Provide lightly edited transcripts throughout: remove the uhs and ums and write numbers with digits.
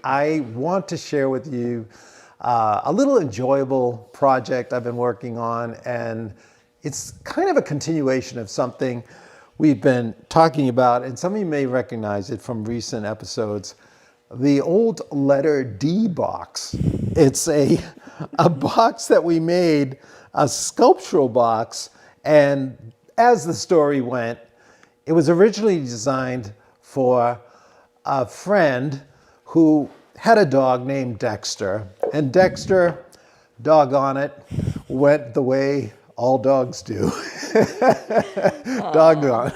I want to share with you a little enjoyable project I've been working on, and it's kind of a continuation of something we've been talking about, and some of you may recognize it from recent episodes. The old letter D box. It's a box that we made, a sculptural box, and as the story went, it was originally designed for a friend who had a dog named Dexter. And Dexter, doggone it, went the way all dogs do. Doggone.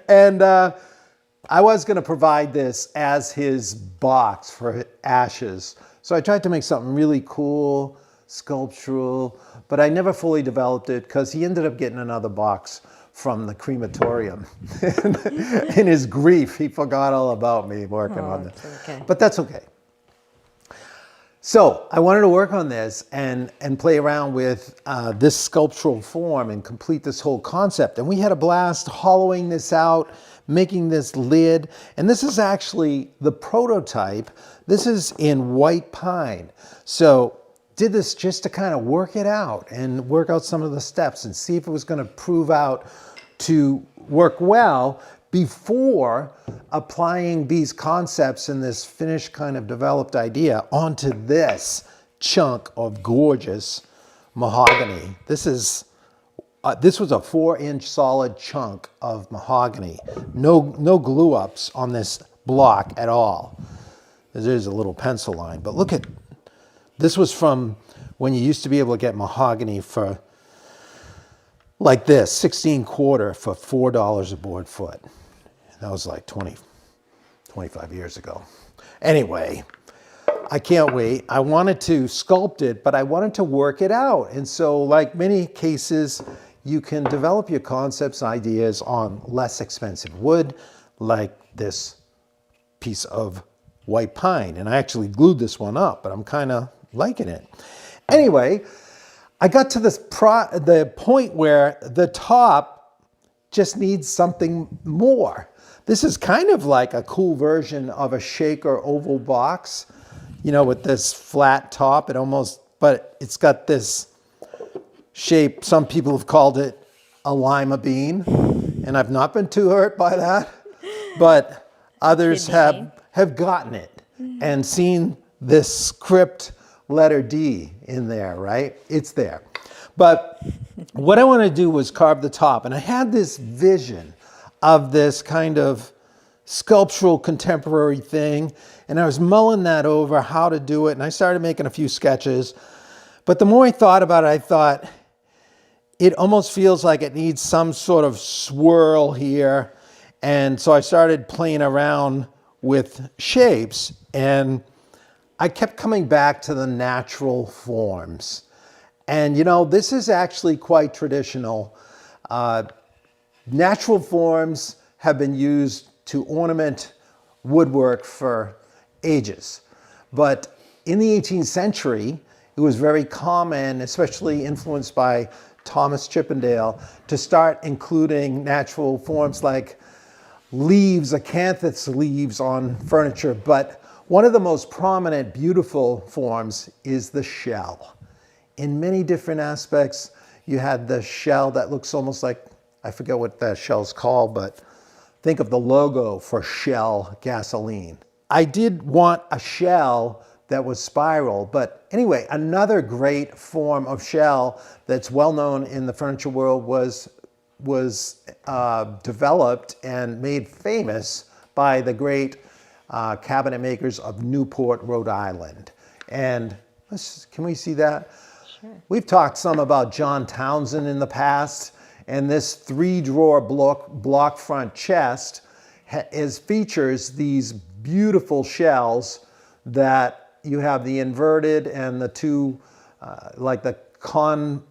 And I was going to provide this as his box for ashes. So I tried to make something really cool, sculptural, but I never fully developed it because he ended up getting another box from the crematorium. In his grief, he forgot all about me working on this. Okay. But that's okay. So I wanted to work on this and play around with this sculptural form and complete this whole concept. And we had a blast hollowing this out, making this lid. And this is actually the prototype. This is in white pine. So did this just to kind of work it out and work out some of the steps and see if it was going to prove out to work well before applying these concepts and this finished kind of developed idea onto this chunk of gorgeous mahogany. This was a 4-inch solid chunk of mahogany. No glue ups on this block at all. There's a little pencil line, but look at, this was from when you used to be able to get mahogany for like this, 16 quarter for $4 a board foot. That was like 25 years ago. Anyway, I can't wait. I wanted to sculpt it, but I wanted to work it out. And so like many cases, you can develop your concepts and ideas on less expensive wood, like this piece of white pine. And I actually glued this one up, but I'm kind of liking it. Anyway, I got to the point where the top just needs something more. This is kind of like a cool version of a shaker oval box, you know, with this flat top. But it's got this shape. Some people have called it a lima bean, and I've not been too hurt by that. But others have gotten it and seen this script letter D in there, right? It's there. But what I want to do was carve the top. And I had this vision of this kind of sculptural contemporary thing. And I was mulling that over, how to do it. And I started making a few sketches. But the more I thought about it, I thought it almost feels like it needs some sort of swirl here. And so I started playing around with shapes. And I kept coming back to the natural forms. And you know, this is actually quite traditional. Natural forms have been used to ornament woodwork for ages. But in the 18th century, it was very common, especially influenced by Thomas Chippendale, to start including natural forms like leaves, acanthus leaves on furniture. But one of the most prominent, beautiful forms is the shell. In many different aspects, you had the shell that looks almost like, I forget what that shell's called, but think of the logo for Shell gasoline. I did want a shell that was spiral, but anyway, another great form of shell that's well known in the furniture world was developed and made famous by the great cabinet makers of Newport, Rhode Island. And can we see that? Sure. We've talked some about John Townsend in the past, and this 3-drawer block front chest features these beautiful shells that you have the inverted and the two, like the concave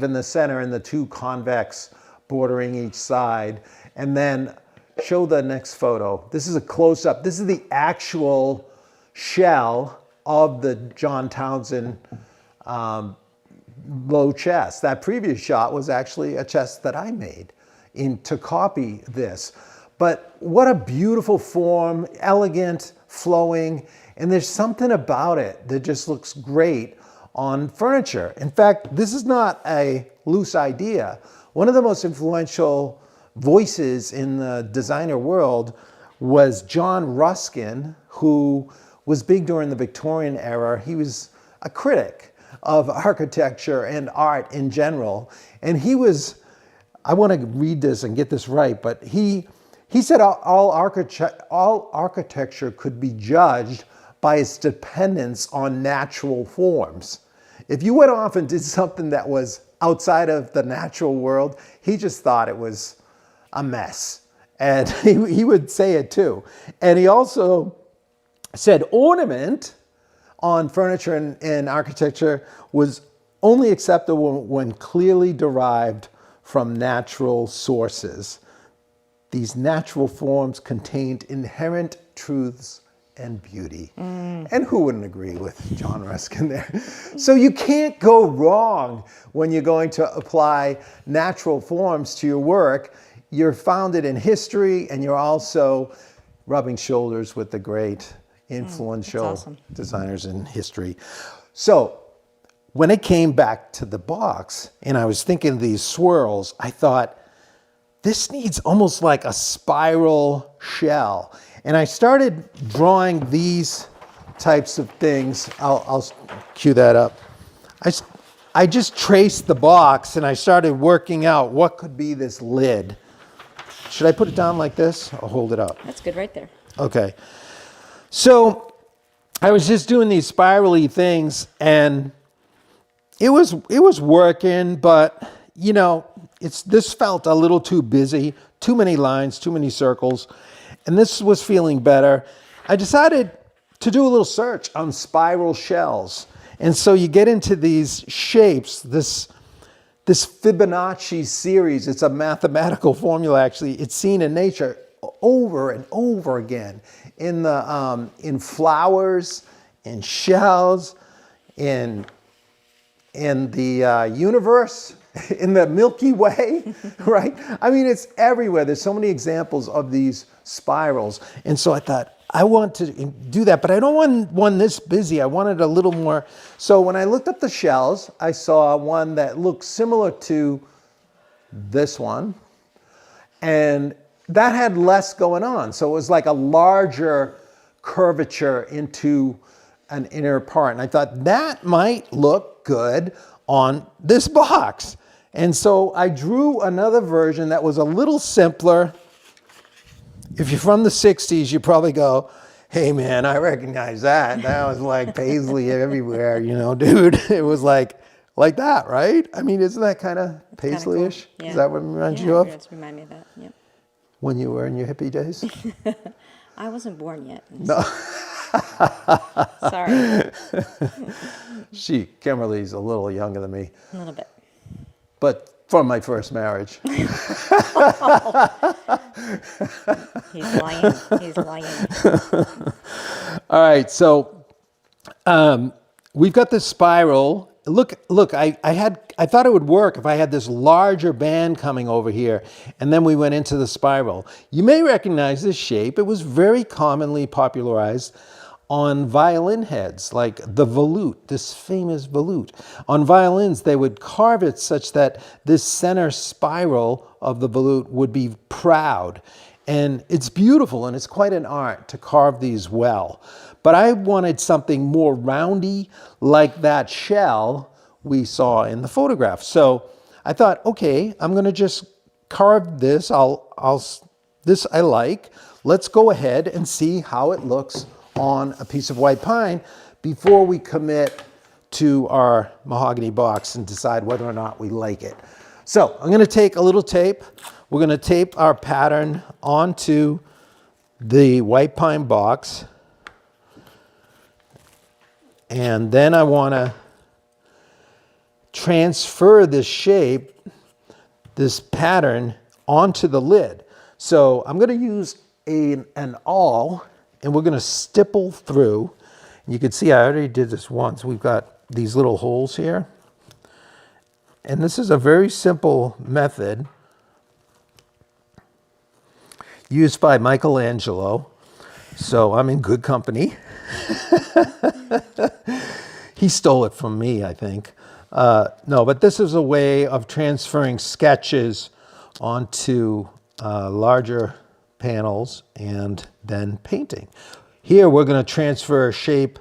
in the center and the two convex bordering each side. And then show the next photo. This is a close-up. This is the actual shell of the John Townsend low chest. That previous shot was actually a chest that I made to copy this. But what a beautiful form, elegant, flowing, and there's something about it that just looks great on furniture. In fact, this is not a loose idea. One of the most influential voices in the designer world was John Ruskin, who was big during the Victorian era. He was a critic of architecture and art in general. And he was, I want to read this and get this right, but he said all architecture could be judged by its dependence on natural forms. If you went off and did something that was outside of the natural world, he just thought it was a mess. And he would say it too. And he also said ornament on furniture and architecture was only acceptable when clearly derived from natural sources. These natural forms contained inherent truths and beauty. And who wouldn't agree with John Ruskin there? So you can't go wrong when you're going to apply natural forms to your work. You're founded in history, and you're also rubbing shoulders with the great influential designers in history. So when it came back to the box and I was thinking of these swirls, I thought, this needs almost like a spiral shell. And I started drawing these types of things. I'll cue that up. I just traced the box and I started working out what could be this lid. Should I put it down like this? I'll hold it up. That's good right there. Okay. So I was just doing these spirally things, and it was working, but you know, this felt a little too busy, too many lines, too many circles, and this was feeling better. I decided to do a little search on spiral shells. And so you get into these shapes, this Fibonacci series. It's a mathematical formula, actually. It's seen in nature over and over again in flowers, in shells, in the universe, in the Milky Way, right? I mean, it's everywhere. There's so many examples of these spirals. And so I thought, I want to do that, but I don't want one this busy. I wanted a little more. So when I looked up the shells, I saw one that looked similar to this one. And that had less going on. So it was like a larger curvature into an inner part. And I thought that might look good on this box. And so I drew another version that was a little simpler. If you're from the 60s, you probably go, hey man, I recognize that. That was like paisley everywhere, you know, dude. It was like that, right? I mean, isn't that kind of paisley-ish? Cool. Yeah. Is that what reminds you of? Yeah, it remind me of that, yep. When you were in your hippie days? I wasn't born yet. No. Sorry. Kimberly's a little younger than me. A little bit. But from my first marriage. He's lying. He's lying. All right, so we've got this spiral. Look, I thought it would work if I had this larger band coming over here, and then we went into the spiral. You may recognize this shape. It was very commonly popularized on violin heads, like the volute, this famous volute. On violins, they would carve it such that this center spiral of the volute would be proud. And it's beautiful, and it's quite an art to carve these well. But I wanted something more roundy, like that shell we saw in the photograph. So I thought, okay, I'm gonna just carve this. This I like. Let's go ahead and see how it looks on a piece of white pine before we commit to our mahogany box and decide whether or not we like it. So I'm gonna take a little tape. We're gonna tape our pattern onto the white pine box. And then I wanna transfer this shape, this pattern, onto the lid. So I'm gonna use an awl, and we're gonna stipple through. You can see I already did this once. We've got these little holes here. And this is a very simple method used by Michelangelo. So I'm in good company. He stole it from me, I think. No, but this is a way of transferring sketches onto larger panels and then painting. Here we're going to transfer a shape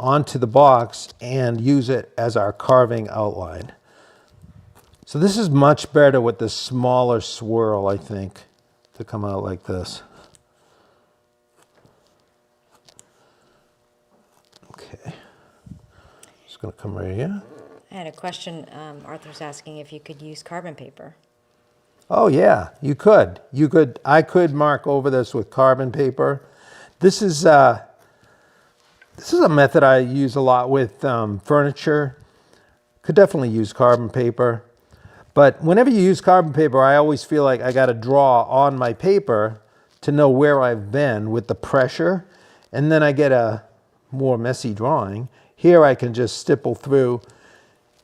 onto the box and use it as our carving outline. So this is much better with the smaller swirl, I think, to come out like this. Okay. Just going to come right here. I had a question. Arthur's asking if you could use carbon paper. Oh yeah, you could. You could. I could mark over this with carbon paper. This is a method I use a lot with furniture. Could definitely use carbon paper. But whenever you use carbon paper, I always feel like I got to draw on my paper to know where I've been with the pressure, and then I get a more messy drawing. Here I can just stipple through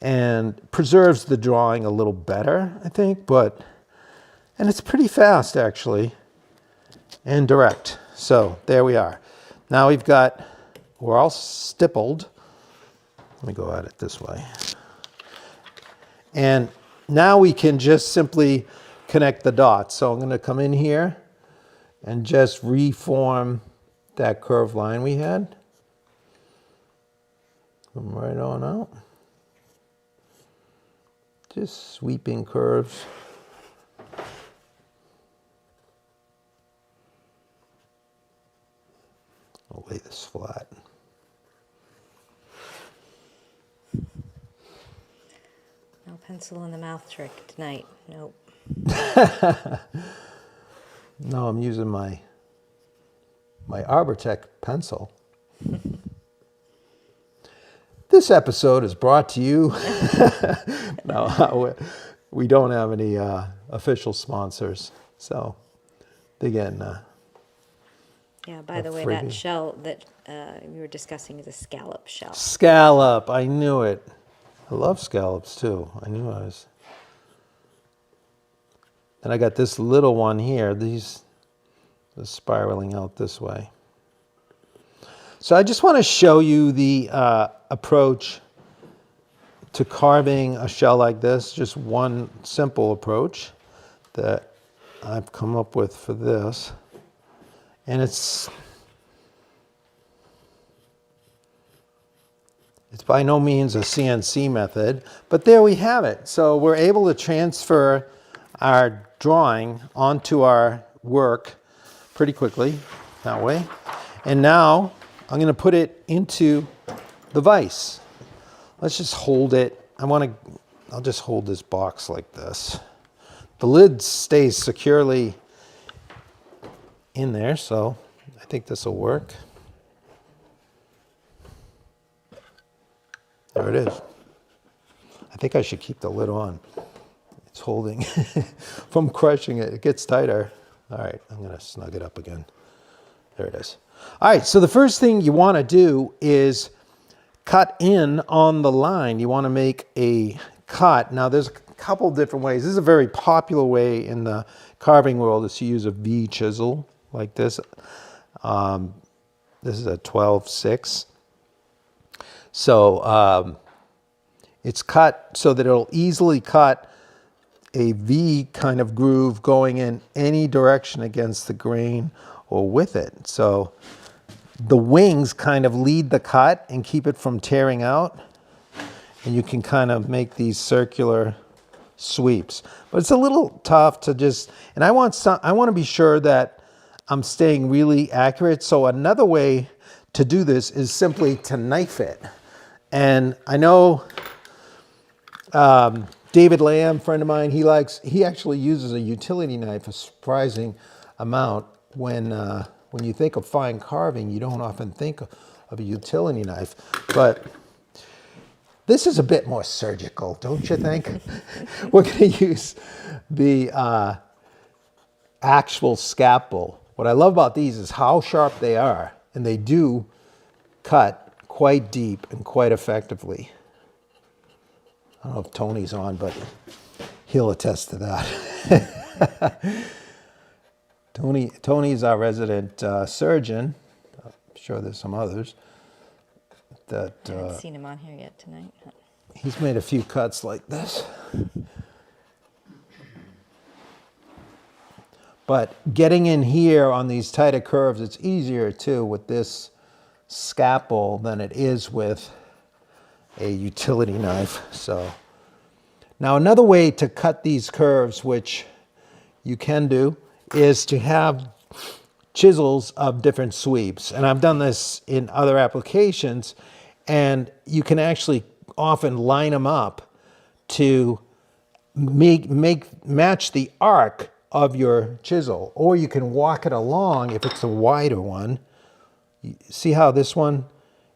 and preserves the drawing a little better, I think, and it's pretty fast actually and direct. So there we are. Now we're all stippled. Let me go at it this way. And now we can just simply connect the dots. So I'm going to come in here and just reform that curved line we had. Come right on out. Just sweeping curves. I'll lay this flat. No pencil in the mouth trick tonight. Nope. No, I'm using my Arbortech pencil. This episode is brought to you. No, we don't have any official sponsors, so again. Yeah, by the way, freebie. that shell that we were discussing is a scallop shell. Scallop, I knew it. I love scallops too. I knew I was. And I got this little one here. These are spiraling out this way. So I just want to show you the approach to carving a shell like this. Just one simple approach that I've come up with for this. And it's by no means a CNC method, but there we have it. So we're able to transfer our drawing onto our work pretty quickly that way. And now I'm going to put it into the vise. Let's just hold it. I'll just hold this box like this. The lid stays securely in there, so I think this will work. There it is. I think I should keep the lid on. It's holding. From crushing it, it gets tighter. All right, I'm going to snug it up again. There it is. All right, so the first thing you want to do is cut in on the line. You want to make a cut. Now, there's a couple different ways. This is a very popular way in the carving world is to use a V chisel like this. This is a 12/6. So it's cut so that it'll easily cut a V kind of groove going in any direction against the grain or with it. So the wings kind of lead the cut and keep it from tearing out. And you can kind of make these circular sweeps. But it's a little tough to just, and I want to be sure that I'm staying really accurate. So another way to do this is simply to knife it. And I know David Lamb, friend of mine, he actually uses a utility knife, a surprising amount. When you think of fine carving, you don't often think of a utility knife. But this is a bit more surgical, don't you think? We're going to use the actual scalpel. What I love about these is how sharp they are, and they do cut quite deep and quite effectively. I don't know if Tony's on, but he'll attest to that. Tony's our resident surgeon. I'm sure there's some others that I haven't seen him on here yet tonight. he's made a few cuts like this. But getting in here on these tighter curves, it's easier too with this scalpel than it is with a utility knife. So now another way to cut these curves, which you can do, is to have chisels of different sweeps. And I've done this in other applications, and you can actually often line them up to match the arc of your chisel, or you can walk it along if it's a wider one. You see how this one,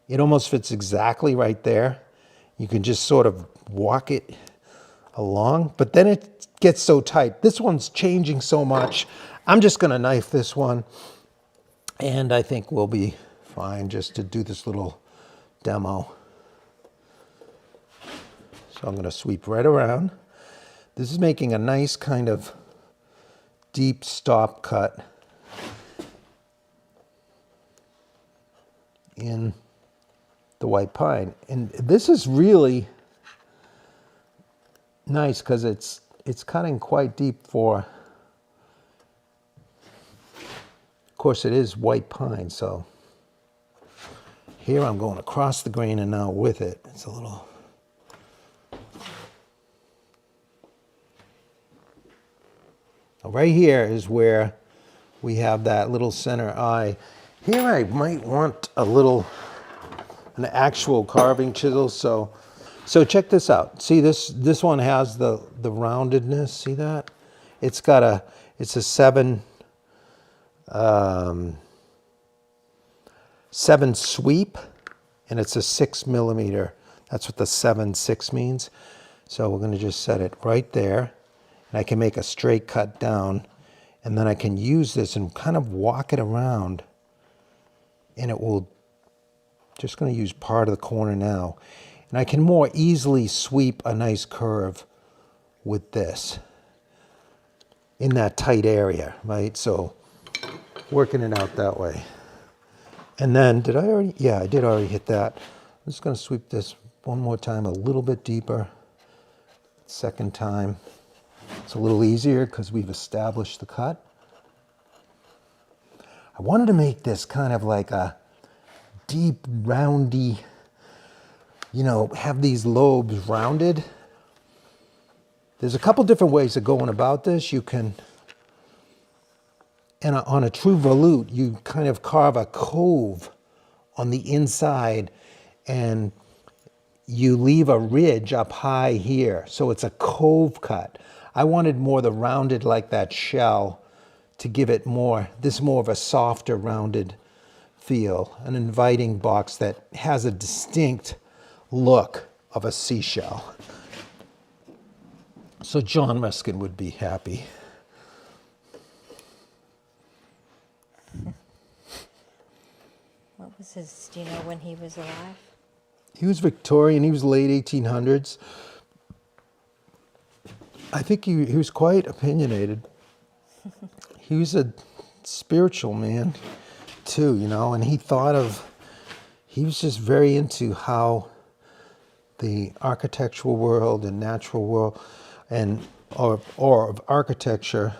it almost fits exactly right there. You can just sort of walk it along, but then it gets so tight. This one's changing so much. I'm just gonna knife this one, and I think we'll be fine just to do this little demo. So I'm gonna sweep right around. This is making a nice kind of deep stop cut in the white pine. And this is really nice because it's cutting quite deep for, of course it is white pine, so here I'm going across the grain and now with it. It's a little, right here is where we have that little center eye. Here I might want an actual carving chisel. So check this out. See this one has the roundedness. See that? It's a 7 sweep, and it's a 6 millimeter. That's what the 7/6 means. So we're going to just set it right there. And I can make a straight cut down, and then I can use this and kind of walk it around, and it will, just going to use part of the corner now, and I can more easily sweep a nice curve with this in that tight area, right? So working it out that way. And then, did I already? Yeah, I did already hit that. I'm just going to sweep this one more time, a little bit deeper. Second time. It's a little easier because we've established the cut. I wanted to make this kind of like a deep, roundy, have these lobes rounded. There's a couple different ways of going about this. You can, and on a true volute, you kind of carve a cove on the inside and you leave a ridge up high here. So it's a cove cut. I wanted more the rounded like that shell to give it more of a softer rounded feel, an inviting box that has a distinct look of a seashell. So John Ruskin would be happy. What was his, do you know when he was alive? He was Victorian, he was late 1800s. I think he was quite opinionated. He was a spiritual man too, and he was just very into how the architectural world and natural world or of architecture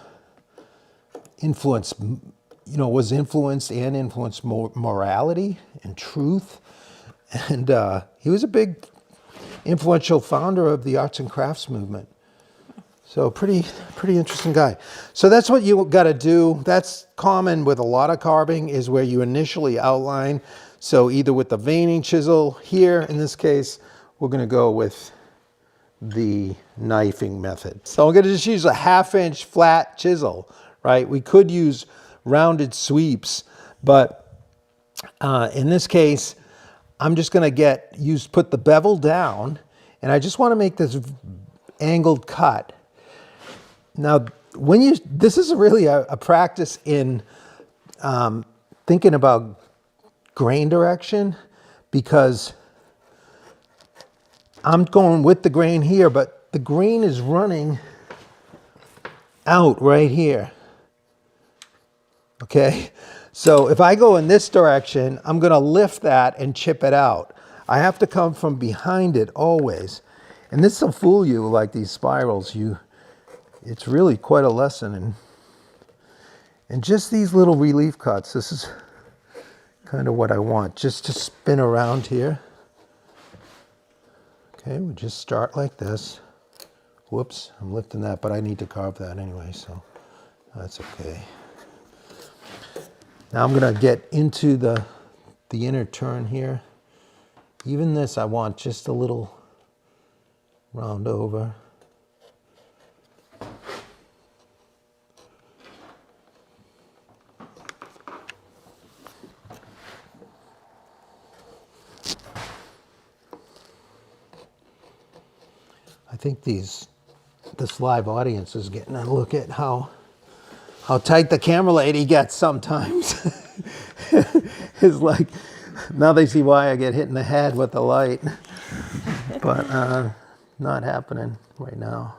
was influenced morality and truth. And he was a big influential founder of the arts and crafts movement. So pretty interesting guy. So that's what you got to do. That's common with a lot of carving, is where you initially outline. So either with the veining chisel here, in this case, we're going to go with the knifing method. So I'm going to just use a 1/2-inch flat chisel, right? We could use rounded sweeps, but in this case, I'm just going to put the bevel down, and I just want to make this angled cut. Now, this is really a practice in thinking about grain direction, because I'm going with the grain here, but the grain is running out right here. Okay, so if I go in this direction, I'm going to lift that and chip it out. I have to come from behind it always. And this will fool you, like these spirals. It's really quite a lesson. And just these little relief cuts, this is kind of what I want, just to spin around here. Okay, we just start like this. Whoops, I'm lifting that, but I need to carve that anyway, so that's okay. Now I'm going to get into the inner turn here. Even this I want just a little round over. I think this live audience is getting a look at how tight the camera lady gets sometimes. It's like, now they see why I get hit in the head with the light. But not happening right now.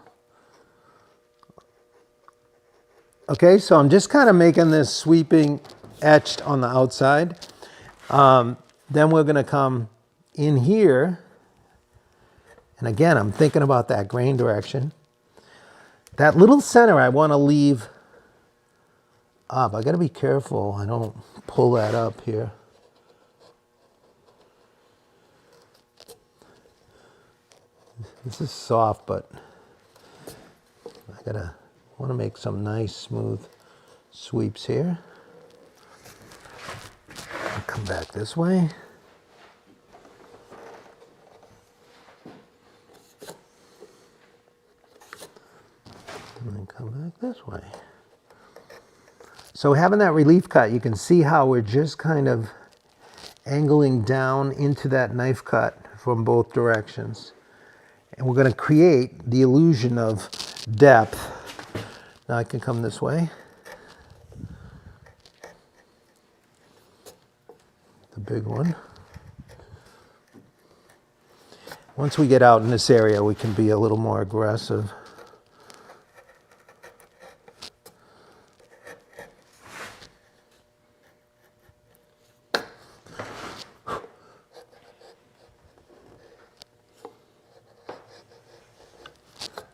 Okay, so I'm just kind of making this sweeping etched on the outside. Then we're going to come in here. And again, I'm thinking about that grain direction. That little center I want to leave up. I got to be careful I don't pull that up here. This is soft, but I want to make some nice smooth sweeps here. I'll come back this way. And then come back this way. So having that relief cut, you can see how we're just kind of angling down into that knife cut from both directions. And we're going to create the illusion of depth. Now I can come this way. The big one. Once we get out in this area, we can be a little more aggressive.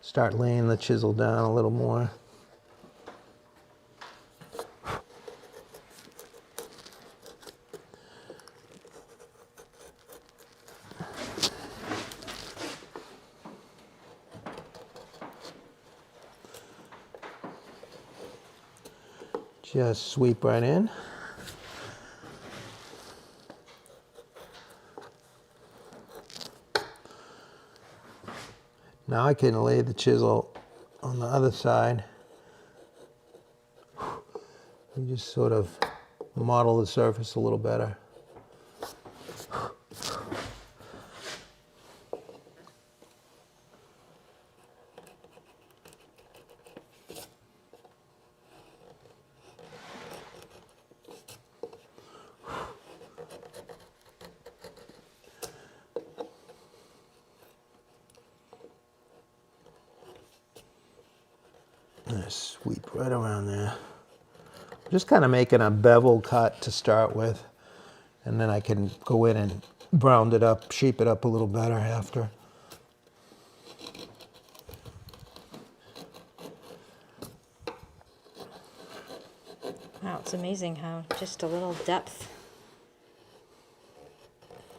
Start laying the chisel down a little more. Just sweep right in. Now I can lay the chisel on the other side. You just sort of model the surface a little better. Sweep right around there. Just kind of making a bevel cut to start with, and then I can go in and round it up, shape it up a little better after. Wow, it's amazing how just a little depth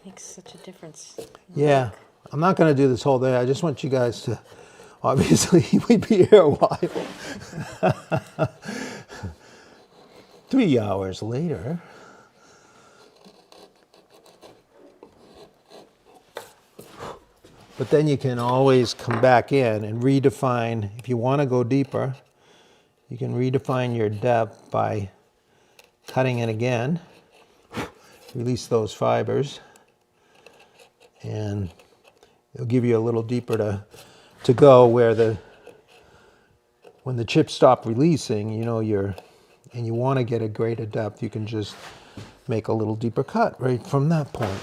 makes such a difference. Yeah, I'm not going to do this whole day. I just want you guys to, obviously, we'd be here a while. 3 hours later. But then you can always come back in and redefine. If you want to go deeper, you can redefine your depth by cutting it again. Release those fibers. And it'll give you a little deeper to go where when the chips stop releasing, you know and you want to get a greater depth, you can just make a little deeper cut right from that point.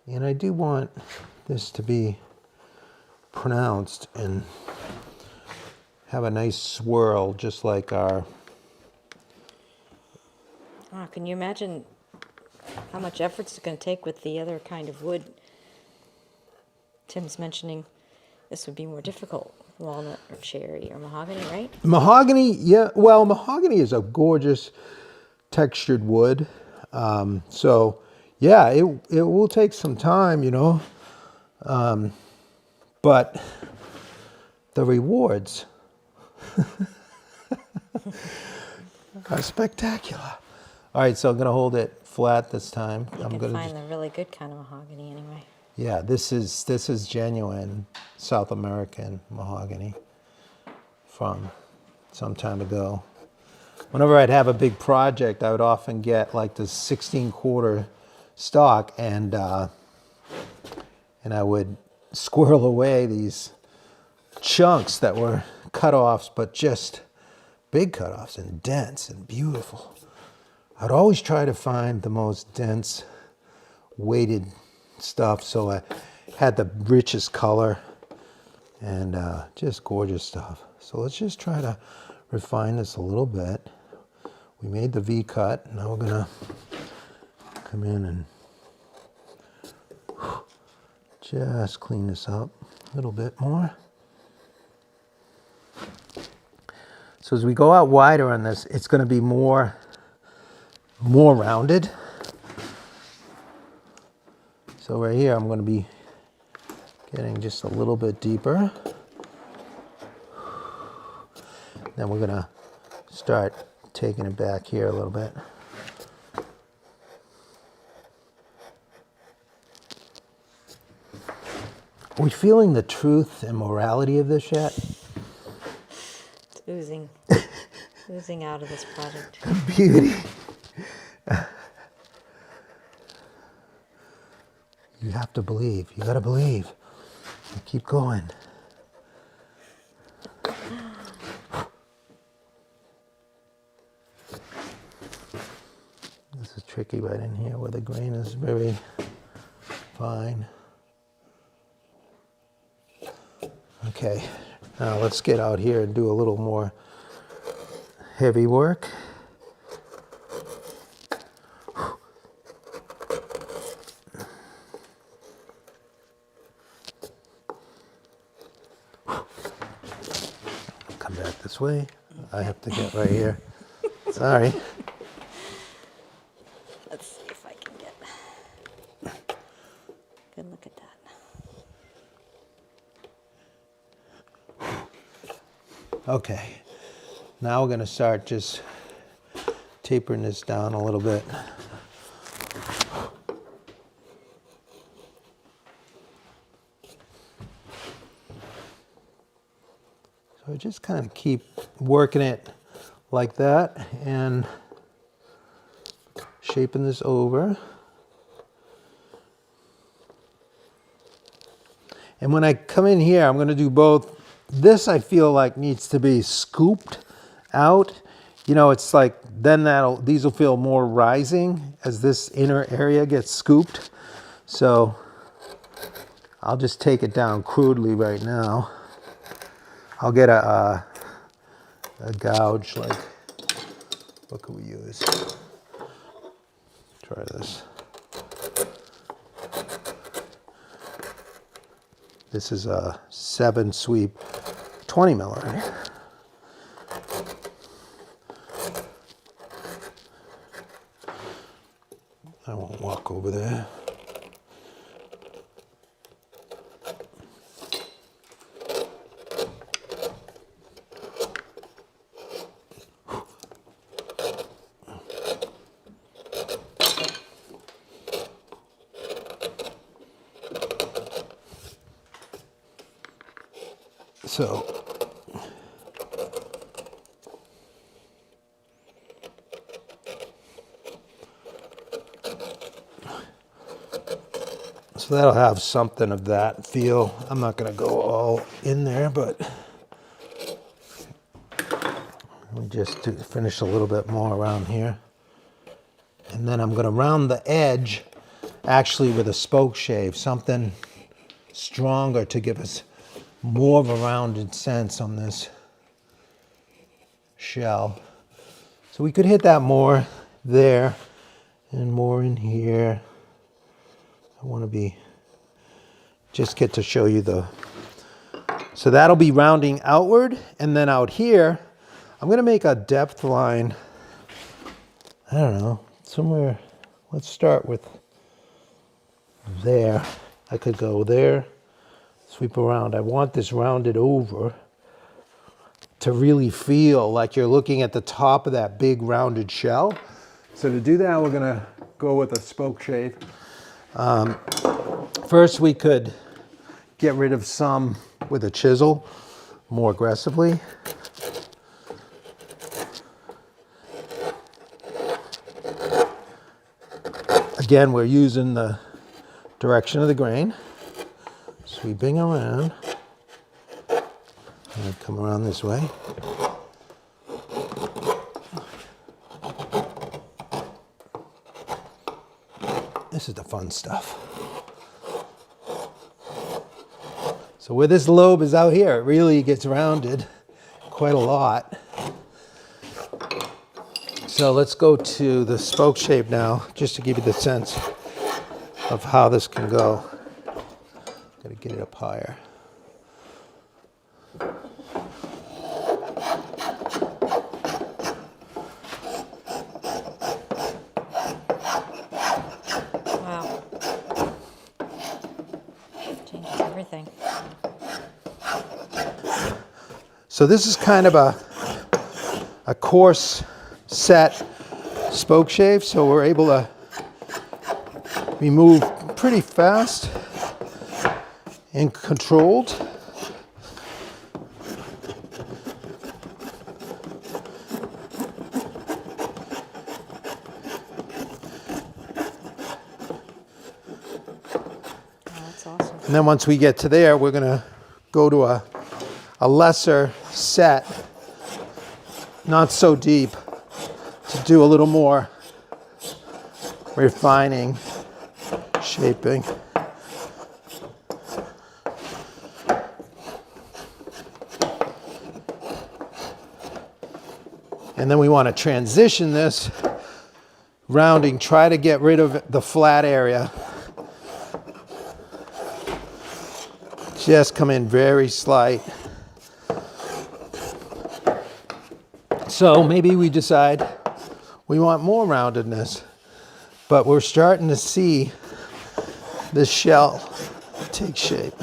And I do want this to be pronounced and have a nice swirl, just like our Oh, can you imagine how much effort it's going to take with the other kind of wood? Tim's mentioning this would be more difficult. Walnut or cherry or mahogany, right? Mahogany, yeah. Well, mahogany is a gorgeous textured wood. So, yeah, it will take some time, you know. But the rewards are spectacular. All right, so I'm going to hold it flat this time. You I'm can going to find the really good kind of mahogany anyway. yeah, this is genuine South American mahogany from some time ago. Whenever I'd have a big project, I would often get like the 16-quarter stock, and I would squirrel away these chunks that were cut-offs, but just big cut-offs and dense and beautiful. I'd always try to find the most dense, weighted stuff, so I had the richest color and just gorgeous stuff. So let's just try to refine this a little bit. We made the V cut. Now we're gonna come in and just clean this up a little bit more. So as we go out wider on this, it's going to be more rounded. So right here, I'm going to be getting just a little bit deeper. Then we're going to start taking it back here a little bit. Are we feeling the truth and morality of this yet? It's oozing, oozing out of this project. Beauty. You have to believe. You got to believe. And keep going. This is tricky right in here where the grain is very fine. Okay, now let's get out here and do a little more heavy work. Come back this way. I have to get right here. Sorry. Let's see if I can get a good look at that. Okay, now we're going to start just tapering this down a little bit. So just kind of keep working it like that and shaping this over. And when I come in here, I'm going to do both. This I feel like needs to be scooped out. You know, it's like then these will feel more rising as this inner area gets scooped. So I'll just take it down crudely right now. I'll get a gouge, like, what could we use? Try this. This is a 7 sweep 20 miller. I won't walk over there. So that'll have something of that feel. I'm not going to go all in there, but we just finish a little bit more around here. And then I'm going to round the edge actually with a spoke shave, something stronger to give us more of a rounded sense on this shell. So we could hit that more there and more in here. I want to be, just get to show you the, so that'll be rounding outward. And then out here, I'm going to make a depth line. I don't know, somewhere, let's start with there. I could go there, sweep around. I want this rounded over to really feel like you're looking at the top of that big rounded shell. So to do that, we're gonna go with a spoke shave. First, we could get rid of some with a chisel more aggressively. Again, we're using the direction of the grain, sweeping around. And come around this way. This is the fun stuff. So where this lobe is out here, it really gets rounded quite a lot. So let's go to the spoke shape now, just to give you the sense of how this can go. Gotta get it up higher. Wow. Changes everything. So this is kind of a coarse set spoke shave, so we're able to remove pretty fast and controlled. That's awesome. And then once we get to there, we're gonna go to a lesser set, not so deep, to do a little more refining, shaping. And then we want to transition this rounding, try to get rid of the flat area. Just come in very slight. So maybe we decide we want more roundedness, but we're starting to see this shell take shape.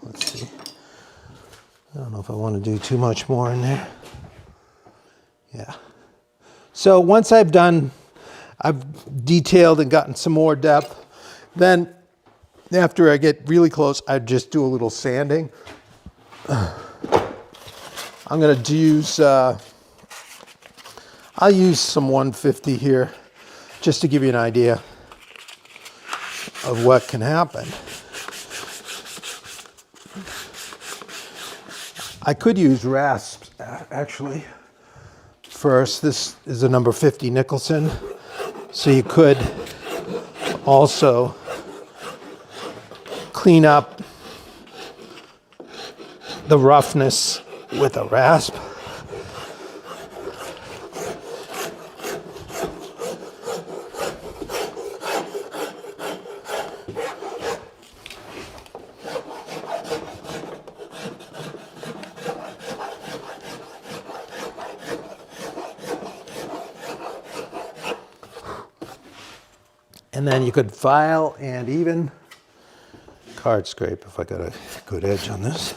Let's see. I don't know if I want to do too much more in there. Yeah. So once I've detailed and gotten some more depth, then after I get really close, I just do a little sanding. I'm going to use, I'll use some 150 here just to give you an idea of what can happen. I could use rasps actually first. This is a number 50 Nicholson. So you could also clean up the roughness with a rasp. And then you could file and even card scrape if I got a good edge on this.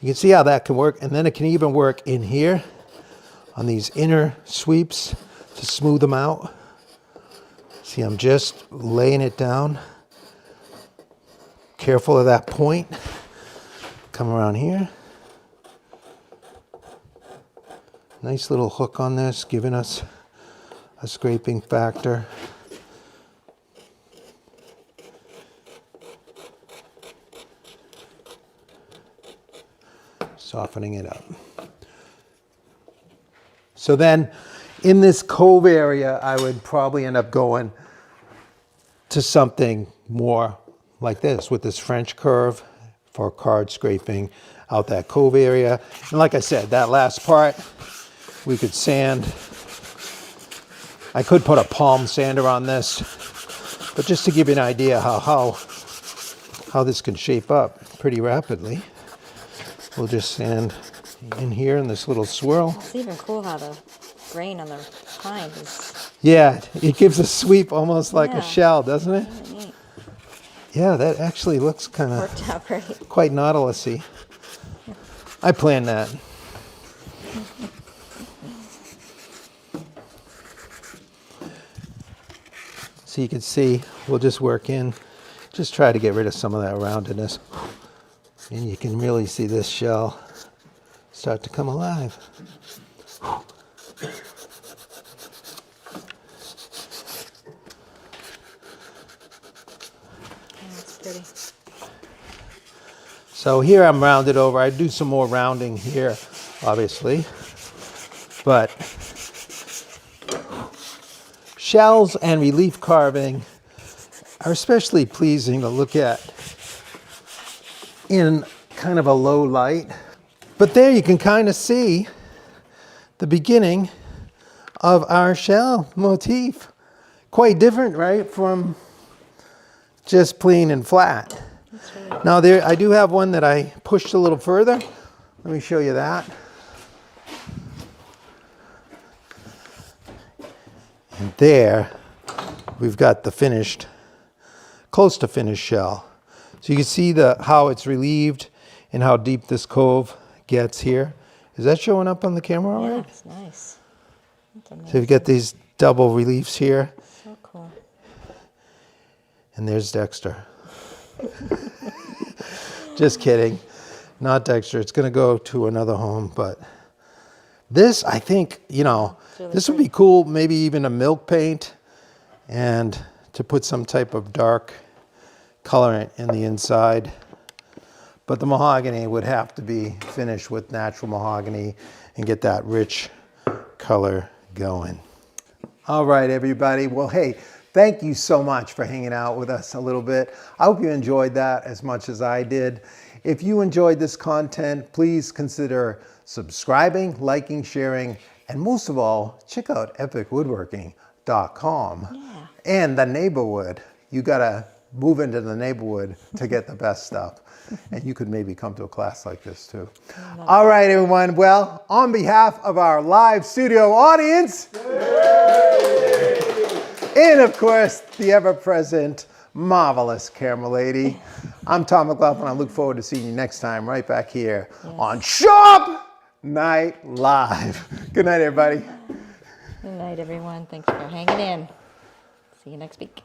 You can see how that can work, and then it can even work in here on these inner sweeps to smooth them out. See, I'm just laying it down. Careful of that point. Come around here. Nice little hook on this, giving us a scraping factor. Softening it up. So then in this cove area, I would probably end up going to something more like this with this French curve for card scraping out that cove area. And like I said, that last part, we could sand. I could put a palm sander on this, but just to give you an idea how this can shape up pretty rapidly, we'll just sand in here in this little swirl. It's even cool how the grain on the pine is Yeah, it gives a sweep almost like Yeah. a shell, doesn't it? really neat. Yeah, that actually looks kind of Worked out great. quite Nautilus-y. I planned that. So you can see, we'll just work in, just try to get rid of some of that roundedness. And you can really see this shell start to come alive. That's pretty. So here I'm rounded over. I do some more rounding here, obviously. But shells and relief carving are especially pleasing to look at in kind of a low light. But there you can kind of see the beginning of our shell motif. Quite different, right, from just plain and flat. Now there, I do have one that I pushed a little further. Let me show you that. And there, we've got the finished, close to finished shell. So you can see how it's relieved and how deep this cove gets here. Is that showing up on the camera all Yeah, right? it's nice. That's So amazing. you've got these double reliefs here, So cool. and there's Dexter. Just kidding. Not Dexter. It's going to go to another home, but this, I think, you know, really this would be cool, maybe even a milk paint, and to put some type of dark color in the inside. But the mahogany would have to be finished with natural mahogany and get that rich color going. All right, everybody. Well, hey, thank you so much for hanging out with us a little bit. I hope you enjoyed that as much as I did. If you enjoyed this content, please consider subscribing, liking, sharing, and most of all, check out epicwoodworking.com. Yeah. And the neighborhood. You gotta move into the neighborhood to get the best stuff. And you could maybe come to a class like this too. All right, everyone. Well, on behalf of our live studio audience, and of course, the ever-present, marvelous camera lady, I'm Tom McLaughlin. I look forward to seeing you next time right back here on Sharp Night Live. Good night, everybody. Good night, everyone. Thanks for hanging in. See you next week.